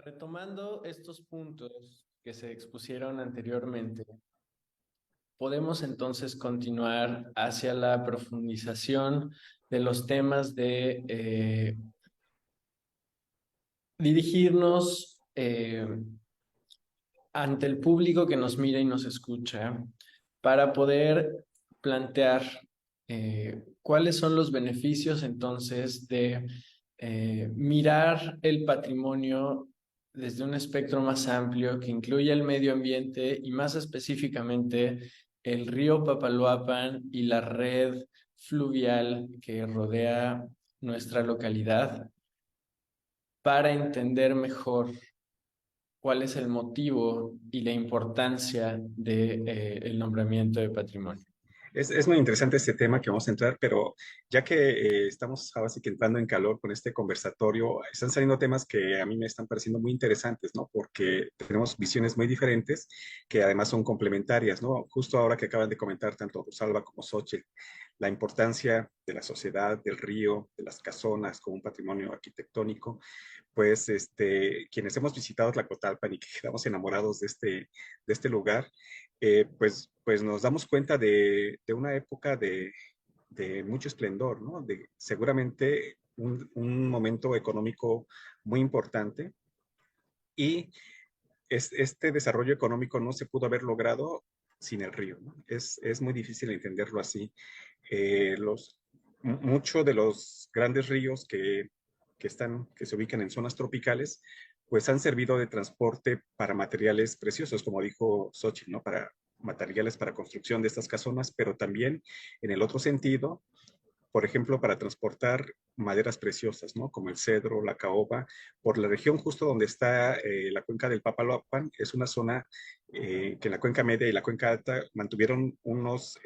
Retomando estos puntos que se expusieron anteriormente, podemos entonces continuar hacia la profundización de los temas de dirigirnos ante el público que nos mira y nos escucha para poder plantear cuáles son los beneficios entonces de mirar el patrimonio desde un espectro más amplio que incluye el medio ambiente y más específicamente el río Papaloapan y la red fluvial que rodea nuestra localidad para entender mejor cuál es el motivo y la importancia de, el nombramiento de patrimonio. Es muy interesante este tema que vamos a entrar, pero ya que estamos ahora sí que entrando en calor con este conversatorio, están saliendo temas que a mí me están pareciendo muy interesantes, ¿no? Porque tenemos visiones muy diferentes que además son complementarias, ¿no? Justo ahora que acaban de comentar tanto Rosalba como Xochitl, la importancia de la sociedad, del río, de las casonas como un patrimonio arquitectónico, pues quienes hemos visitado Tlacotalpan y que quedamos enamorados de este lugar, pues nos damos cuenta de una época de mucho esplendor, ¿no? De seguramente un momento económico muy importante y este desarrollo económico no se pudo haber logrado sin el río, ¿no? Es muy difícil entenderlo así. Muchos de los grandes ríos que se ubican en zonas tropicales, pues han servido de transporte para materiales preciosos, como dijo Xochitl, ¿no? Para materiales para construcción de estas casonas, pero también en el otro sentido, por ejemplo, para transportar maderas preciosas, ¿no? Como el cedro, la caoba, por la región justo donde está la cuenca del Papaloapan, es una zona que en la cuenca media y la cuenca alta mantuvieron unos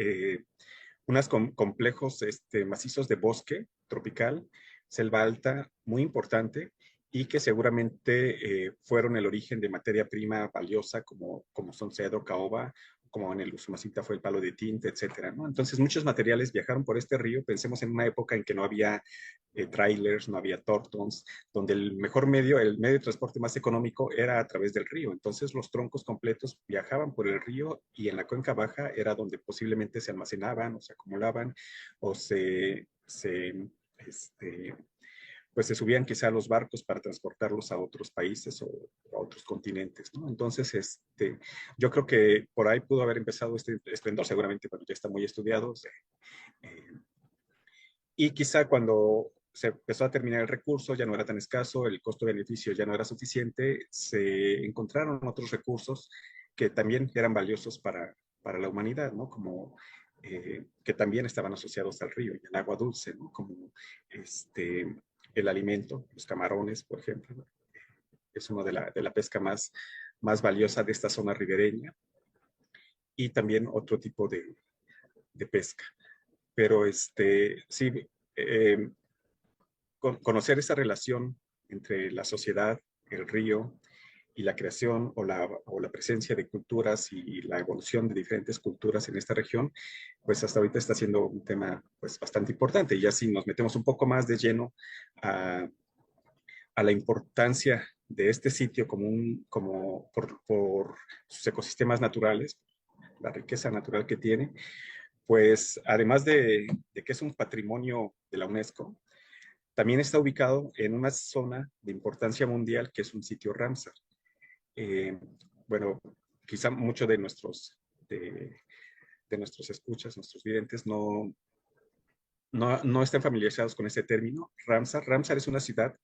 complejos macizos de bosque tropical, selva alta, muy importante, y que seguramente fueron el origen de materia prima valiosa como son cedro, caoba, como en el Usumacinta fue el palo de tinte, etcétera, ¿no? Entonces muchos materiales viajaron por este río. Pensemos en una época en que no había trailers, no había tortons, donde el medio de transporte más económico era a través del río. Entonces los troncos completos viajaban por el río y en la cuenca baja era donde posiblemente se almacenaban o se acumulaban o este, pues se subían quizá a los barcos para transportarlos a otros países o a otros continentes, ¿no? Entonces, yo creo que por ahí pudo haber empezado este esplendor, seguramente cuando ya está muy estudiado, eh, y quizá cuando se empezó a terminar el recurso, ya no era tan escaso, el costo-beneficio ya no era suficiente, se encontraron otros recursos que también eran valiosos para la humanidad, ¿no? Como que también estaban asociados al río y al agua dulce, ¿no? Como el alimento, los camarones, por ejemplo, ¿no? Es uno de la pesca más valiosa de esta zona ribereña, y también otro tipo de pesca. Pero sí, eh, conocer esa relación entre la sociedad, el río y la creación o la presencia de culturas y la evolución de diferentes culturas en esta región, pues hasta ahorita está siendo un tema pues bastante importante. Y ya si nos metemos un poco más de lleno a la importancia de este sitio por sus ecosistemas naturales, la riqueza natural que tiene, pues además de que es un patrimonio de la UNESCO, también está ubicado en una zona de importancia mundial que es un sitio Ramsar. Eh, bueno, quizá muchos de nuestros escuchas, nuestros videntes, no estén familiarizados con ese término. Ramsar es una ciudad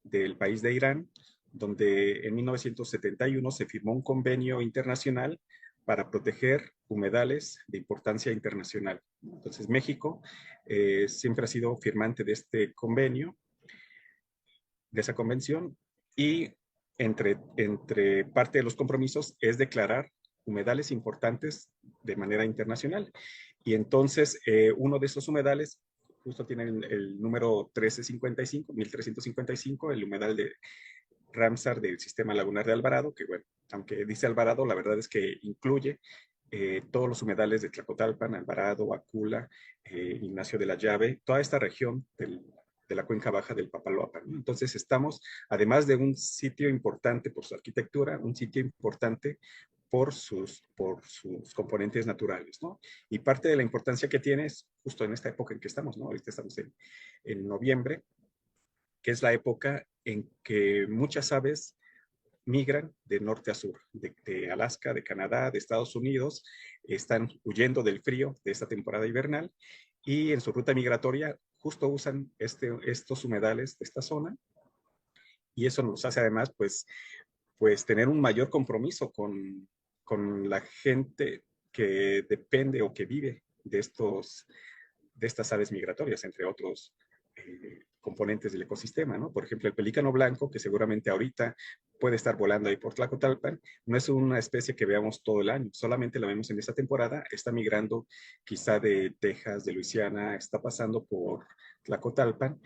del país de Irán, donde en 1971 se firmó un convenio internacional para proteger humedales de importancia internacional. Entonces, México siempre ha sido firmante de este convenio, de esa convención, y entre parte de los compromisos es declarar humedales importantes de manera internacional. Y entonces, uno de esos humedales justo tiene el número 1355, 1355, el humedal de Ramsar del sistema lagunar de Alvarado, que bueno, aunque dice Alvarado, la verdad es que incluye todos los humedales de Tlacotalpan, Alvarado, Acula, Ignacio de la Llave, toda esta región de la cuenca baja del Papaloapan, ¿no? Entonces estamos, además de un sitio importante por su arquitectura, un sitio importante por sus componentes naturales, ¿no? Y parte de la importancia que tiene es justo en esta época en que estamos, ¿no? Ahorita estamos en noviembre, que es la época en que muchas aves migran de norte a sur, de Alaska, de Canadá, de Estados Unidos, están huyendo del frío de esta temporada invernal y en su ruta migratoria justo usan estos humedales de esta zona y eso nos hace además pues tener un mayor compromiso con la gente que depende o que vive de estas aves migratorias, entre otros componentes del ecosistema, ¿no? Por ejemplo, el pelícano blanco, que seguramente ahorita puede estar volando ahí por Tlacotalpan, no es una especie que veamos todo el año, solamente la vemos en esta temporada, está migrando quizá de Texas, de Luisiana, está pasando por Tlacotalpan,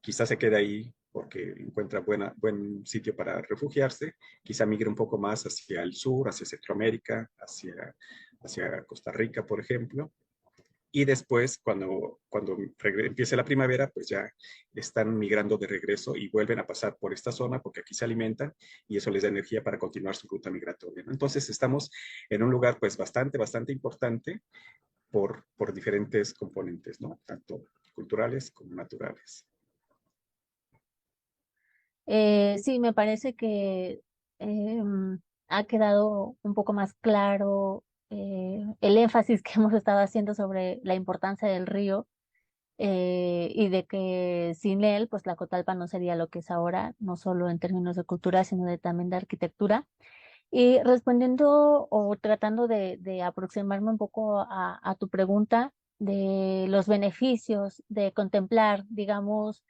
quizá se quede ahí porque encuentra buen sitio para refugiarse, quizá migre un poco más hacia el sur, hacia Centroamérica, hacia Costa Rica, por ejemplo, y después, cuando empiece la primavera, pues ya están migrando de regreso y vuelven a pasar por esta zona porque aquí se alimentan y eso les da energía para continuar su ruta migratoria, ¿no? Entonces estamos en un lugar pues bastante importante por diferentes componentes, ¿no? Tanto culturales como naturales. Sí, me parece que ha quedado un poco más claro el énfasis que hemos estado haciendo sobre la importancia del río y de que sin él, pues Tlacotalpa no sería lo que es ahora, no solo en términos de cultura, sino también de arquitectura. Y respondiendo o tratando de aproximarme un poco a tu pregunta de los beneficios de contemplar, digamos,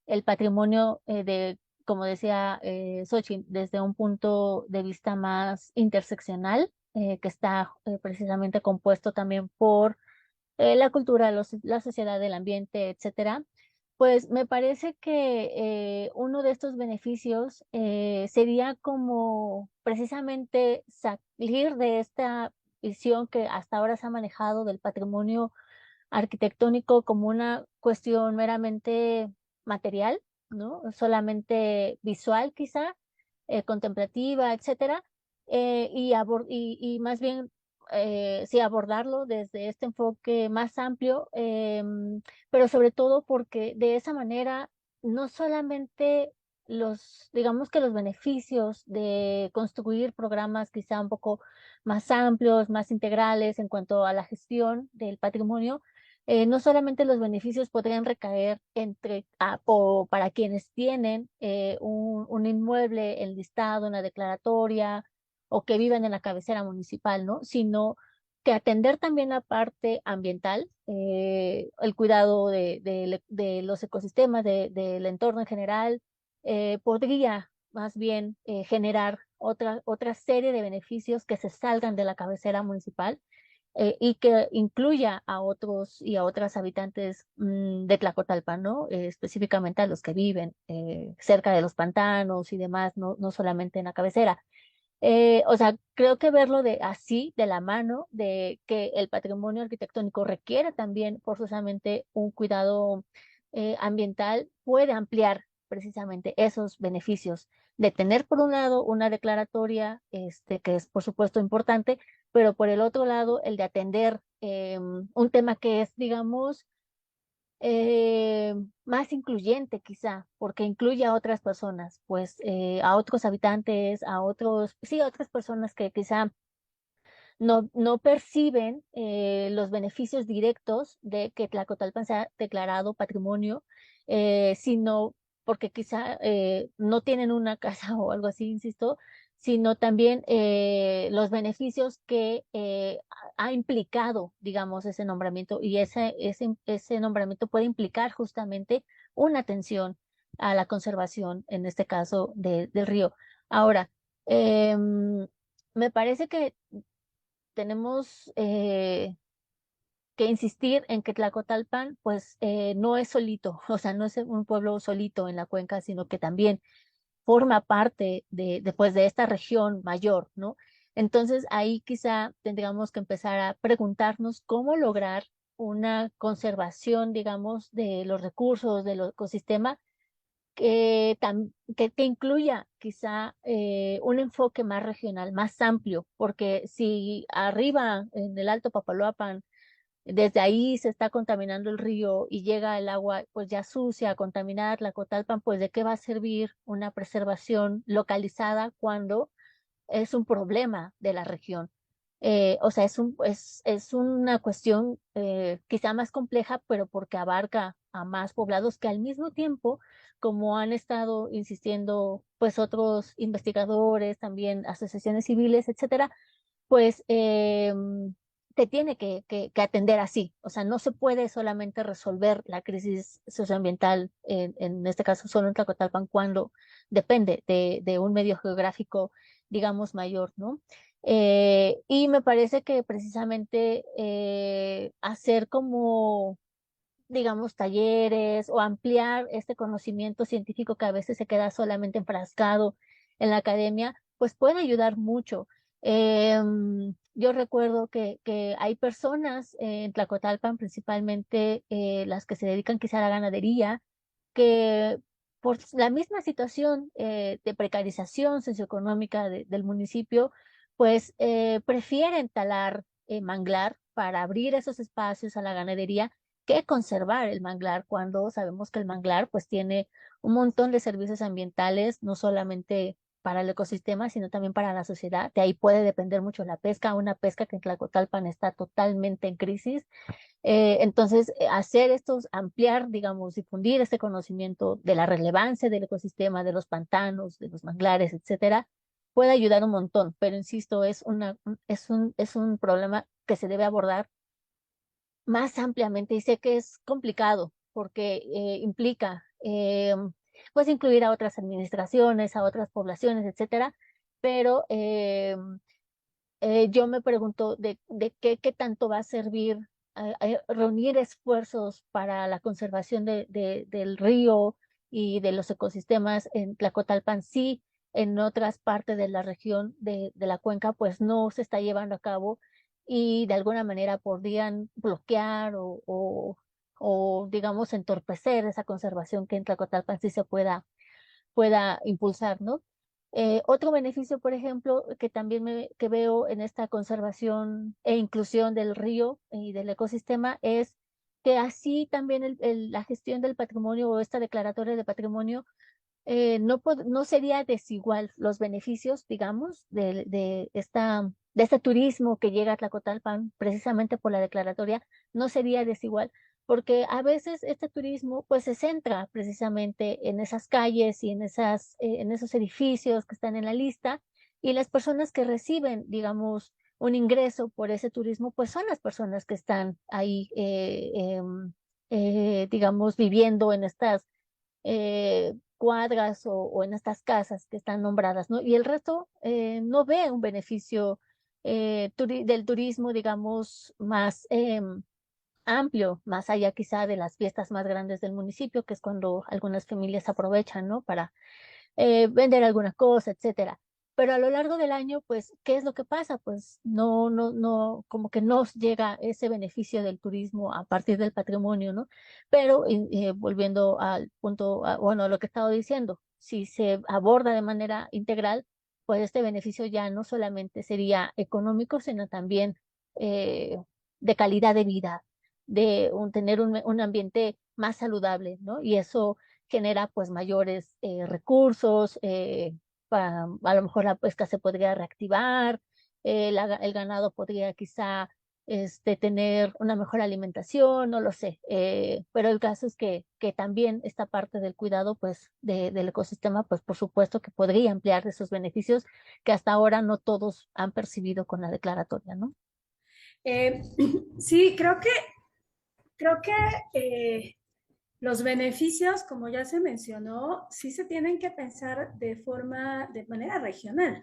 el patrimonio como decía Xochitl, desde un punto de vista más interseccional, que está precisamente compuesto también por la cultura, la sociedad, el ambiente, etcétera, pues me parece que uno de estos beneficios sería como precisamente salir de esta visión que hasta ahora se ha manejado del patrimonio arquitectónico como una cuestión meramente material, ¿no? Solamente visual quizá, contemplativa, etcétera, y más bien sí abordarlo desde este enfoque más amplio, pero sobre todo porque de esa manera no solamente digamos que los beneficios de construir programas quizá un poco más amplios, más integrales en cuanto a la gestión del patrimonio, no solamente los beneficios podrían recaer para quienes tienen un inmueble enlistado en la declaratoria o que viven en la cabecera municipal, ¿no? Sino que atender también la parte ambiental, el cuidado de los ecosistemas, del entorno en general, podría más bien generar otra serie de beneficios que se salgan de la cabecera municipal y que incluya a otros y a otras habitantes de Tlacotalpan, ¿no? Específicamente a los que viven cerca de los pantanos y demás, no solamente en la cabecera. O sea, creo que verlo así, de la mano, de que el patrimonio arquitectónico requiere también forzosamente un cuidado ambiental, puede ampliar precisamente esos beneficios de tener por un lado una declaratoria, que es por supuesto importante, pero por el otro lado el de atender un tema que es, digamos, más incluyente quizá, porque incluye a otras personas, pues a otros habitantes, sí, a otras personas que quizá no perciben los beneficios directos de que Tlacotalpan sea declarado patrimonio, sino porque quizá no tienen una casa o algo así, insisto, sino también los beneficios que ha implicado, digamos, ese nombramiento y ese nombramiento puede implicar justamente una atención a la conservación, en este caso del río. Ahora, me parece que tenemos que insistir en que Tlacotalpan, pues, no es solito, o sea, no es un pueblo solito en la cuenca, sino que también forma parte pues, de esta región mayor, ¿no? Entonces, ahí quizá tendríamos que empezar a preguntarnos cómo lograr una conservación, digamos, de los recursos del ecosistema que incluya quizá un enfoque más regional, más amplio, porque si arriba en el Alto Papaloapan, desde ahí se está contaminando el río y llega el agua pues ya sucia, contaminada a Tlacotalpan, pues ¿de qué va a servir una preservación localizada cuando es un problema de la región? O sea, es una cuestión quizá más compleja, pero porque abarca a más poblados que al mismo tiempo, como han estado insistiendo pues otros investigadores, también asociaciones civiles, etcétera, pues te tiene que atender así. O sea, no se puede solamente resolver la crisis socioambiental, en este caso solo en Tlacotalpan, cuando depende de un medio geográfico, digamos, mayor, ¿no? Y me parece que precisamente hacer como, digamos, talleres o ampliar este conocimiento científico que a veces se queda solamente enfrascado en la academia, pues puede ayudar mucho. Yo recuerdo que hay personas en Tlacotalpan, principalmente las que se dedican quizá a la ganadería, que por la misma situación de precarización socioeconómica del municipio, pues prefieren talar manglar para abrir esos espacios a la ganadería que conservar el manglar cuando sabemos que el manglar pues tiene un montón de servicios ambientales, no solamente para el ecosistema, sino también para la sociedad. De ahí puede depender mucho la pesca, una pesca que en Tlacotalpan está totalmente en crisis. Entonces, hacer estos, ampliar, digamos, difundir este conocimiento de la relevancia del ecosistema, de los pantanos, de los manglares, etcétera, puede ayudar un montón, pero insisto, es un problema que se debe abordar más ampliamente y sé que es complicado porque implica pues incluir a otras administraciones, a otras poblaciones, etcétera, pero yo me pregunto de qué tanto va a servir reunir esfuerzos para la conservación del río y de los ecosistemas en Tlacotalpan, sí, en otras partes de la región de la cuenca, pues no se está llevando a cabo y de alguna manera podrían bloquear o digamos, entorpecer esa conservación que en Tlacotalpan sí se pueda impulsar, ¿no? Otro beneficio, por ejemplo, que también que veo en esta conservación e inclusión del río y del ecosistema es que así también la gestión del patrimonio o esta declaratoria de patrimonio no sería desigual los beneficios, digamos, de este turismo que llega a Tlacotalpan precisamente por la declaratoria, no sería desigual, porque a veces este turismo pues se centra precisamente en esas calles y en esos edificios que están en la lista, y las personas que reciben, digamos, un ingreso por ese turismo, pues son las personas que están ahí, digamos, viviendo en estas cuadras o en estas casas que están nombradas, ¿no? Y el resto no ve un beneficio del turismo, digamos, más amplio, más allá quizá de las fiestas más grandes del municipio, que es cuando algunas familias aprovechan, ¿no? Para vender alguna cosa, etcétera. Pero a lo largo del año, pues, ¿qué es lo que pasa? Pues no, como que no llega ese beneficio del turismo a partir del patrimonio, ¿no? Pero volviendo al punto, bueno, a lo que he estado diciendo, si se aborda de manera integral, pues este beneficio ya no solamente sería económico, sino también eh, de calidad de vida, de tener un ambiente más saludable, ¿no? Y eso genera pues mayores recursos, a lo mejor la pesca se podría reactivar, el ganado podría quizá tener una mejor alimentación, no lo sé, pero el caso es que también esta parte del cuidado pues del ecosistema pues por supuesto que podría ampliar esos beneficios que hasta ahora no todos han percibido con la declaratoria, ¿no? Eh, sí, creo que los beneficios, como ya se mencionó, sí se tienen que pensar de manera regional,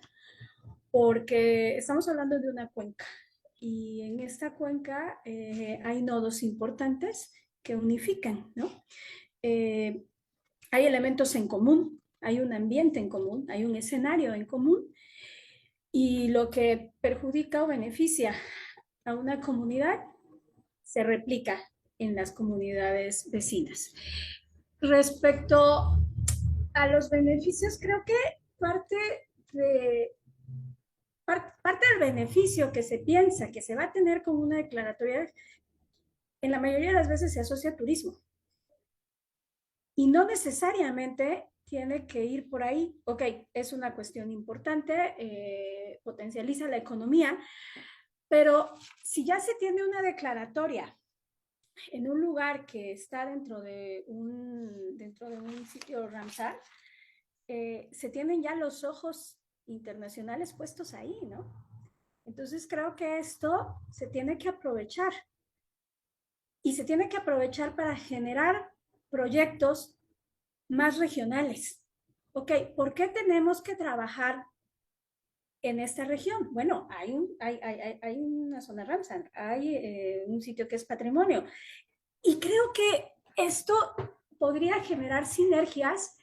porque estamos hablando de una cuenca y en esta cuenca hay nodos importantes que unifican, ¿no? Eh, hay elementos en común, hay un ambiente en común, hay un escenario en común, y lo que perjudica o beneficia a una comunidad se replica en las comunidades vecinas. Respecto a los beneficios, creo que parte de parte del beneficio que se piensa que se va a tener con una declaratoria, en la mayoría de las veces se asocia a turismo. Y no necesariamente tiene que ir por ahí. Ok, es una cuestión importante, potencializa la economía, pero si ya se tiene una declaratoria en un lugar que está dentro de un sitio Ramsar, se tienen ya los ojos internacionales puestos ahí, ¿no? Entonces creo que esto se tiene que aprovechar y se tiene que aprovechar para generar proyectos más regionales. Ok, ¿por qué tenemos que trabajar en esta región? Bueno, hay una zona Ramsar, hay un sitio que es patrimonio. Y creo que esto podría generar sinergias,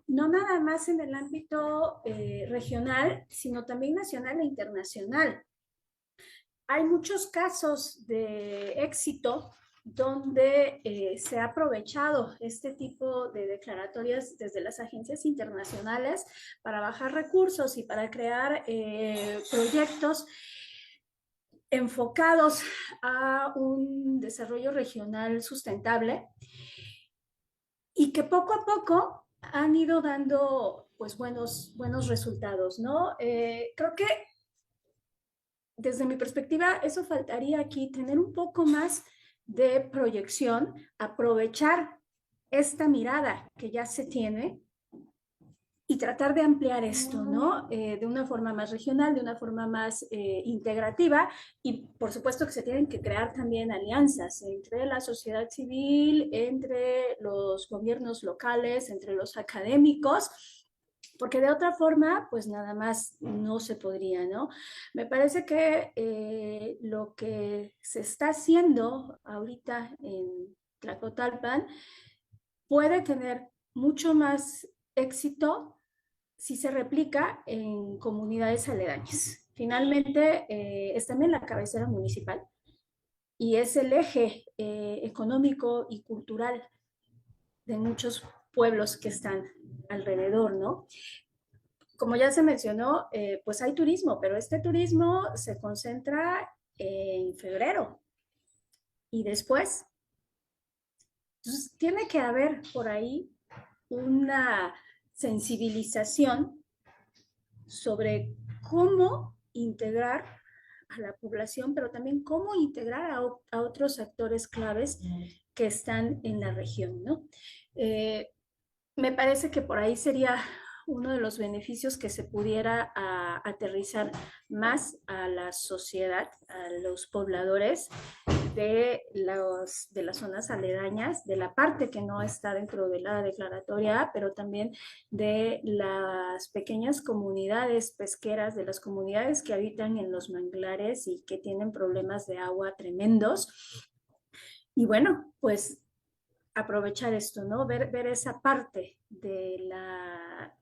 no nada más en el ámbito regional, sino también nacional e internacional. Hay muchos casos de éxito donde se ha aprovechado este tipo de declaratorias desde las agencias internacionales para bajar recursos y para crear proyectos enfocados a un desarrollo regional sustentable y que poco a poco han ido dando pues buenos resultados, ¿no? Creo que desde mi perspectiva, eso faltaría aquí, tener un poco más de proyección, aprovechar esta mirada que ya se tiene y tratar de ampliar esto, ¿no? De una forma más regional, de una forma más integrativa y por supuesto que se tienen que crear también alianzas entre la sociedad civil, entre los gobiernos locales, entre los académicos, porque de otra forma, pues nada más no se podría, ¿no? Me parece que lo que se está haciendo ahorita en Tlacotalpan puede tener mucho más éxito si se replica en comunidades aledañas. Finalmente, es también la cabecera municipal y es el eje económico y cultural de muchos pueblos que están alrededor, ¿no? Como ya se mencionó, pues hay turismo, pero este turismo se concentra en febrero y después. Entonces, tiene que haber por ahí una sensibilización sobre cómo integrar a la población, pero también cómo integrar a otros actores claves que están en la región, ¿no? Me parece que por ahí sería uno de los beneficios que se pudiera aterrizar más a la sociedad, a los pobladores de las zonas aledañas, de la parte que no está dentro de la declaratoria, pero también de las pequeñas comunidades pesqueras, de las comunidades que habitan en los manglares y que tienen problemas de agua tremendos. Y bueno, pues aprovechar esto, ¿no? Ver esa parte de la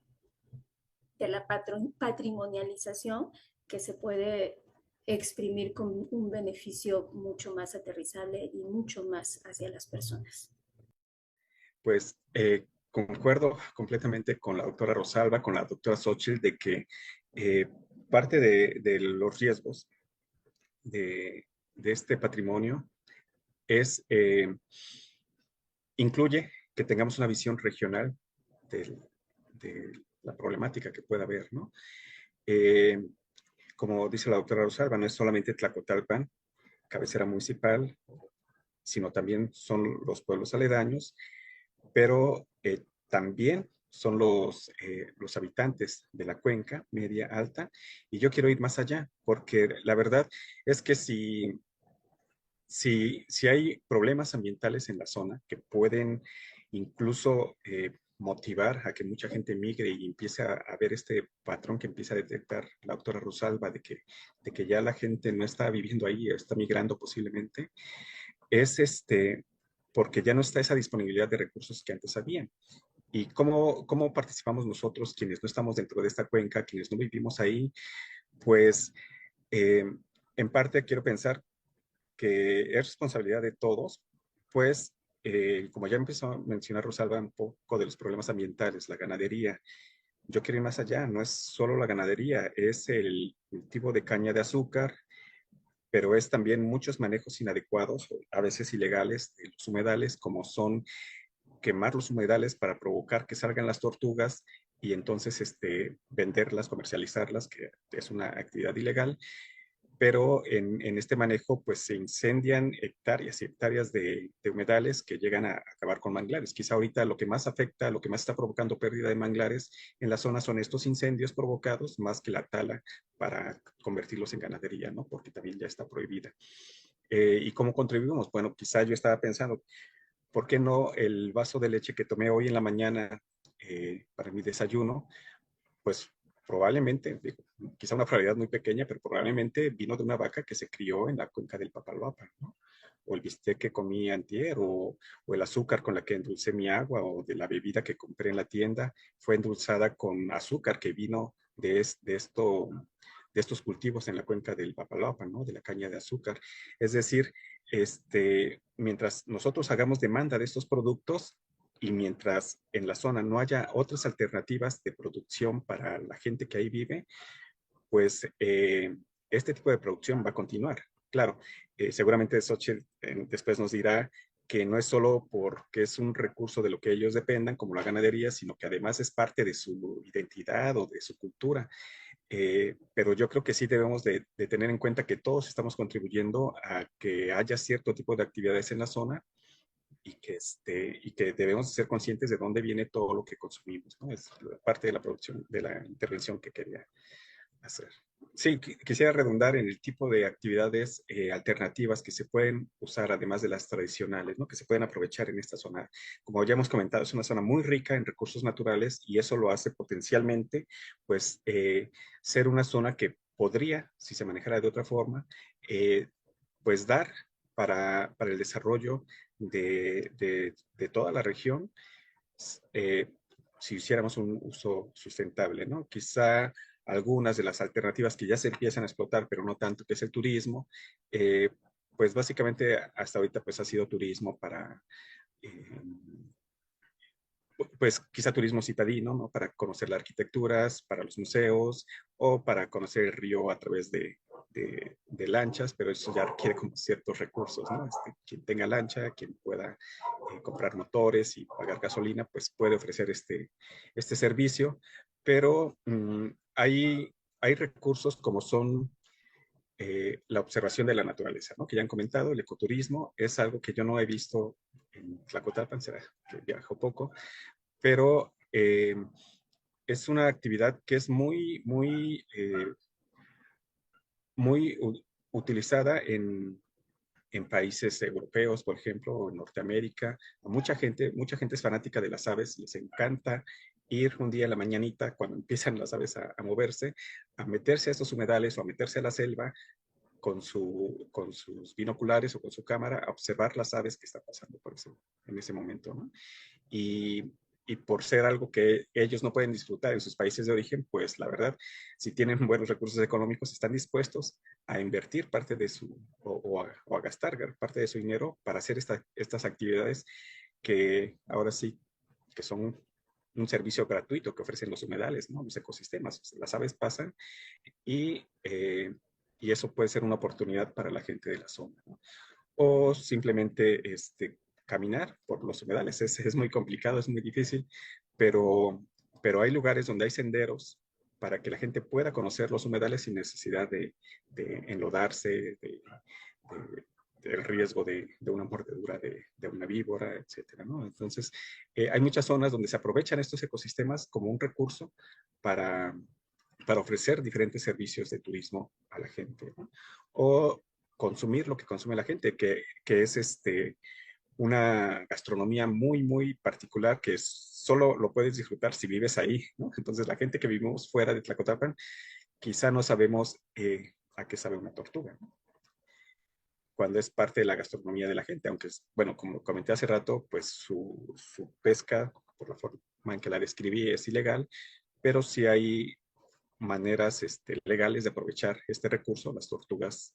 patrimonialización que se puede exprimir con un beneficio mucho más aterrizable y mucho más hacia las personas. Pues concuerdo completamente con la doctora Rosalba, con la doctora Xochitl, de que parte de los riesgos de este patrimonio es, incluye que tengamos una visión regional de la problemática que pueda haber, ¿no? Como dice la doctora Rosalba, no es solamente Tlacotalpan, cabecera municipal, sino también son los pueblos aledaños, pero también son los habitantes de la cuenca media alta, y yo quiero ir más allá, porque la verdad es que si hay problemas ambientales en la zona que pueden incluso motivar a que mucha gente migre y empiece a ver este patrón que empieza a detectar la doctora Rosalba de que ya la gente no está viviendo ahí, está migrando posiblemente, es porque ya no está esa disponibilidad de recursos que antes había. ¿Y cómo participamos nosotros, quienes no estamos dentro de esta cuenca, quienes no vivimos ahí? Pues en parte quiero pensar que es responsabilidad de todos, pues, como ya empezó a mencionar Rosalba un poco de los problemas ambientales, la ganadería, yo quiero ir más allá, no es solo la ganadería, es el cultivo de caña de azúcar, pero es también muchos manejos inadecuados, a veces ilegales, de los humedales, como son quemar los humedales para provocar que salgan las tortugas y entonces venderlas, comercializarlas, que es una actividad ilegal, pero en este manejo pues se incendian hectáreas y hectáreas de humedales que llegan a acabar con manglares. Quizá ahorita lo que más afecta, lo que más está provocando pérdida de manglares en la zona son estos incendios provocados más que la tala para convertirlos en ganadería, ¿no? Porque también ya está prohibida. ¿Y cómo contribuimos? Bueno, quizá yo estaba pensando, ¿por qué no el vaso de leche que tomé hoy en la mañana para mi desayuno? Pues probablemente, digo, quizá una probabilidad muy pequeña, pero probablemente vino de una vaca que se crió en la cuenca del Papaloapan, ¿no? O el bistec que comí antier, o el azúcar con la que endulcé mi agua, o de la bebida que compré en la tienda, fue endulzada con azúcar que vino de estos cultivos en la cuenca del Papaloapan, ¿no? De la caña de azúcar. Es decir, mientras nosotros hagamos demanda de estos productos, y mientras en la zona no haya otras alternativas de producción para la gente que ahí vive, pues este tipo de producción va a continuar. Claro, seguramente Xochitl después nos dirá que no es solo porque es un recurso de lo que ellos dependan, como la ganadería, sino que además es parte de su identidad o de su cultura. Pero yo creo que sí debemos de tener en cuenta que todos estamos contribuyendo a que haya cierto tipo de actividades en la zona y que debemos ser conscientes de dónde viene todo lo que consumimos, ¿no? Es parte de la producción, de la intervención que quería hacer. Sí, quisiera redundar en el tipo de actividades alternativas que se pueden usar, además de las tradicionales, ¿no? Que se pueden aprovechar en esta zona. Como ya hemos comentado, es una zona muy rica en recursos naturales y eso lo hace potencialmente, pues, ser una zona que podría, si se manejara de otra forma, pues dar para el desarrollo de toda la región, eh, si hiciéramos un uso sustentable, ¿no? Quizá algunas de las alternativas que ya se empiezan a explotar, pero no tanto, que es el turismo, pues básicamente hasta ahorita pues ha sido turismo para, eh, pues quizá turismo citadino, ¿no? Para conocer las arquitecturas, para los museos o para conocer el río a través de lanchas, pero eso ya requiere como ciertos recursos, ¿no? Quien tenga lancha, quien pueda comprar motores y pagar gasolina, pues puede ofrecer este servicio, pero hay recursos como son la observación de la naturaleza, ¿no? Que ya han comentado, el ecoturismo es algo que yo no he visto en Tlacotalpan, será que viajo poco, pero es una actividad que es muy utilizada en países europeos, por ejemplo, o en Norteamérica. Mucha gente es fanática de las aves, les encanta ir un día a la mañanita, cuando empiezan las aves a moverse, a meterse a estos humedales o a meterse a la selva con sus binoculares o con su cámara, a observar las aves que están pasando en ese momento, ¿no? Y, y por ser algo que ellos no pueden disfrutar en sus países de origen, pues la verdad, si tienen buenos recursos económicos, están dispuestos a invertir parte de o a gastar parte de su dinero para hacer estas actividades que ahora sí, que son un servicio gratuito que ofrecen los humedales, ¿no? Los ecosistemas. Las aves pasan y, eh, y eso puede ser una oportunidad para la gente de la zona, ¿no? O simplemente caminar por los humedales. Es muy complicado, es muy difícil, pero, pero hay lugares donde hay senderos para que la gente pueda conocer los humedales sin necesidad de enlodarse, del riesgo de una mordedura de una víbora, etcétera, ¿no? Entonces, hay muchas zonas donde se aprovechan estos ecosistemas como un recurso para, para ofrecer diferentes servicios de turismo a la gente, ¿no? O consumir lo que consume la gente, que es una gastronomía muy particular que solo lo puedes disfrutar si vives ahí, ¿no? Entonces, la gente que vivimos fuera de Tlacotalpan, quizá no sabemos a qué sabe una tortuga, ¿no? Cuando es parte de la gastronomía de la gente, aunque, bueno, como comenté hace rato, pues su pesca, por la forma en que la describí, es ilegal, pero sí hay maneras legales de aprovechar este recurso, las tortugas,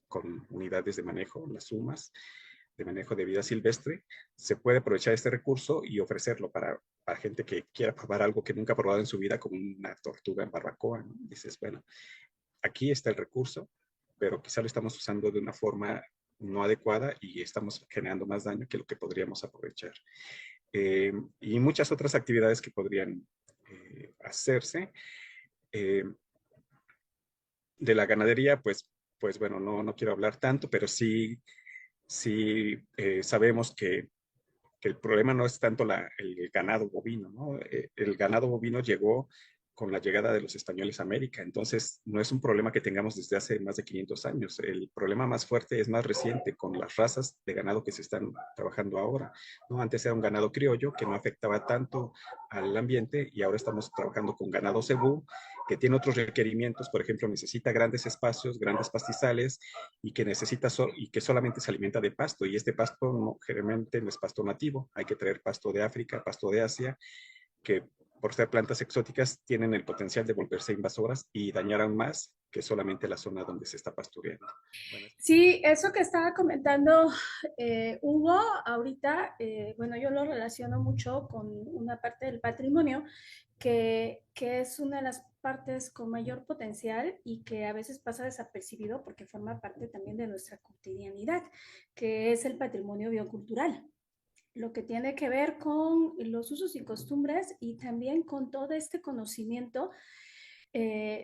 con unidades de manejo, las sumas de manejo de vida silvestre, se puede aprovechar este recurso y ofrecerlo para gente que quiera probar algo que nunca ha probado en su vida, como una tortuga en barbacoa, ¿no? Dices, bueno, aquí está el recurso, pero quizá lo estamos usando de una forma no adecuada y estamos generando más daño que lo que podríamos aprovechar. Y muchas otras actividades que podrían hacerse. De la ganadería, pues bueno, no quiero hablar tanto, pero sí sabemos que el problema no es tanto el ganado bovino, ¿no? El ganado bovino llegó con la llegada de los españoles a América, entonces no es un problema que tengamos desde hace más de 500 años. El problema más fuerte es más reciente, con las razas de ganado que se están trabajando ahora, ¿no? Antes era un ganado criollo que no afectaba tanto al ambiente y ahora estamos trabajando con ganado cebú, que tiene otros requerimientos, por ejemplo, necesita grandes espacios, grandes pastizales y que y que solamente se alimenta de pasto, y este pasto generalmente no es pasto nativo, hay que traer pasto de África, pasto de Asia, que por ser plantas exóticas tienen el potencial de volverse invasoras y dañar aún más que solamente la zona donde se está pastoreando. Bueno, sí, eso que estaba comentando Hugo ahorita, bueno, yo lo relaciono mucho con una parte del patrimonio que es una de las partes con mayor potencial y que a veces pasa desapercibido porque forma parte también de nuestra cotidianidad, que es el patrimonio biocultural, lo que tiene que ver con los usos y costumbres y también con todo este conocimiento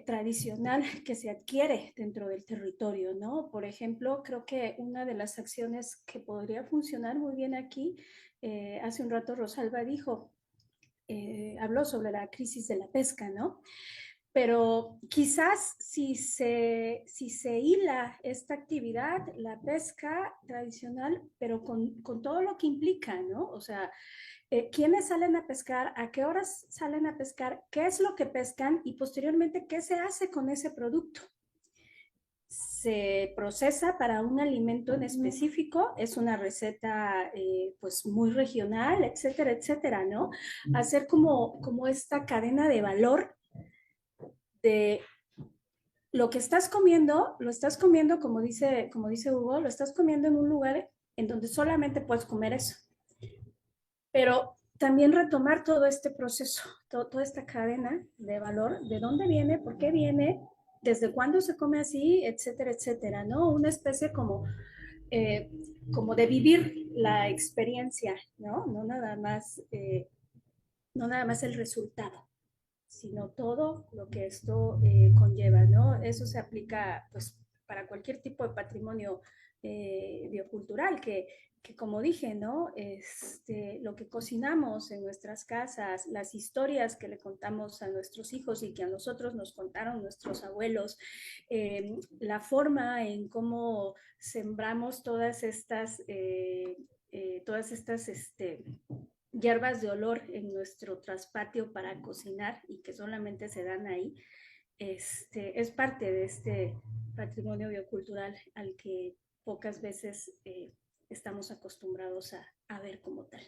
tradicional que se adquiere dentro del territorio, ¿no? Por ejemplo, creo que una de las acciones que podría funcionar muy bien aquí, hace un rato Rosalba dijo, habló sobre la crisis de la pesca, ¿no? Pero quizás si se hila esta actividad, la pesca tradicional, pero con todo lo que implica, ¿no? O sea, quiénes salen a pescar, a qué horas salen a pescar, qué es lo que pescan y posteriormente qué se hace con ese producto. Se procesa para un alimento en específico, es una receta pues muy regional, etcétera, etcétera, ¿no? Hacer como esta cadena de valor de lo que estás comiendo, lo estás comiendo, como dice Hugo, lo estás comiendo en un lugar en donde solamente puedes comer eso. Pero también retomar todo este proceso, toda esta cadena de valor, de dónde viene, por qué viene, desde cuándo se come así, etcétera, etcétera, ¿no? Una especie como de vivir la experiencia, ¿no? No nada más el resultado, sino todo lo que esto conlleva, ¿no? Eso se aplica, pues, para cualquier tipo de patrimonio biocultural, que como dije, ¿no? Lo que cocinamos en nuestras casas, las historias que le contamos a nuestros hijos y que a nosotros nos contaron nuestros abuelos, la forma en cómo sembramos todas estas hierbas de olor en nuestro traspatio para cocinar y que solamente se dan ahí, es parte de este patrimonio biocultural al que pocas veces estamos acostumbrados a ver como tal.